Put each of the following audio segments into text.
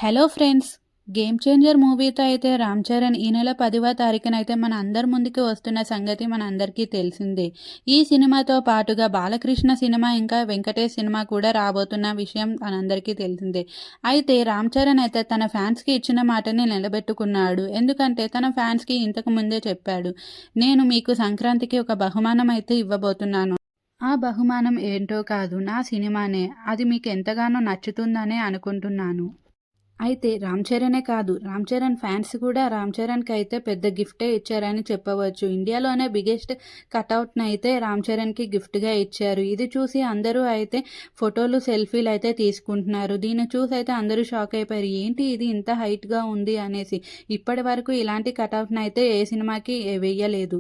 Hello friends! 'Game changer' మూవీతో అయితే రామ్ చరణ్ ఈ నెల 10వ తారీఖున అయితే మన అందరి ముందుకి వస్తున్న సంగతి మన అందరికీ తెలిసిందే. ఈ సినిమాతో పాటుగా బాలకృష్ణ సినిమా ఇంకా వెంకటేష్ సినిమా కూడా రాబోతున్న విషయం మనందరికీ తెలిసిందే. అయితే రామ్ చరణ్ అయితే తన ఫ్యాన్స్‌కి ఇచ్చిన మాటని నిలబెట్టుకున్నాడు. ఎందుకంటే తన ఫ్యాన్స్‌కి ఇంతకు ముందే చెప్పాడు. నేను మీకు సంక్రాంతికి ఒక బహుమానం అయితే ఇవ్వబోతున్నాను. ఆ బహుమానం ఏంటో కాదు, నా సినిమానే. అది మీకు ఎంతగానో నచ్చుతుందనే అనుకుంటున్నాను. అయితే రామ్ చరణే కాదు, రామ్ చరణ్ ఫ్యాన్స్ కూడా రామ్ చరణ్‌కైతే పెద్ద గిఫ్టే ఇచ్చారని చెప్పవచ్చు. ఇండియాలోనే బిగ్గెస్ట్ కటౌట్‌నైతే రామ్ చరణ్‌కి గిఫ్ట్‌గా ఇచ్చారు. ఇది చూసి అందరూ అయితే ఫోటోలు, సెల్ఫీలయితే తీసుకుంటున్నారు. దీన్ని చూసైతే అందరూ షాక్ అయిపోయారు. ఏంటి ఇది ఇంత హైట్‌గా ఉంది అనేసి. ఇప్పటి వరకు ఇలాంటి కటౌట్‌నైతే ఏ సినిమాకి వెయ్యలేదు.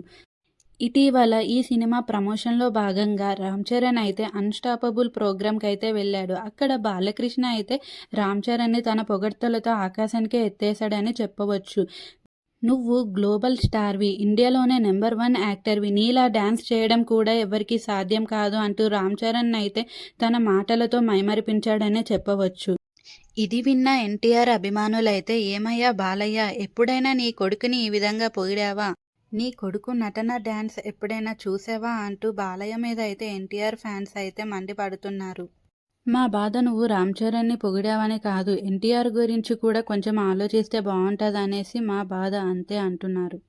ఇటీవల ఈ సినిమా ప్రమోషన్‌లో భాగంగా రామ్ చరణ్ అయితే అన్‌స్టాపబుల్ ప్రోగ్రామ్‌కైతే వెళ్ళాడు. అక్కడ బాలకృష్ణ అయితే రామ్ చరణ్‌ని తన పొగడ్తలతో ఆకాశానికే ఎత్తేసాడని చెప్పవచ్చు. "నువ్వు గ్లోబల్ స్టార్‌వి, ఇండియాలోనే నంబర్ 1 యాక్టర్‌వి. నీలా డాన్స్ చేయడం కూడా ఎవ్వరికీ సాధ్యం కాదు" అంటూ రామ్ చరణ్ అయితే తన మాటలతో మైమరిపించాడనే చెప్పవచ్చు. ఇది విన్న ఎన్టీఆర్ అభిమానులైతే "ఏమయ్యా బాలయ్య, ఎప్పుడైనా నీ కొడుకుని ఈ విధంగా పొగిడావా? నీ కొడుకు నటన, డాన్స్ ఎప్పుడైనా చూసావా?" అంటూ బాలయ్య మీద అయితే ఎన్టీఆర్ ఫ్యాన్స్ అయితే మండిపడుతున్నారు. మా బాధ నువ్వు రామ్ చరణ్‌ని పొగిడావని కాదు, ఎన్టీఆర్ గురించి కూడా కొంచెం ఆలోచిస్తే బావుంటదనేసి మా బాధ అంతే అంటున్నారు.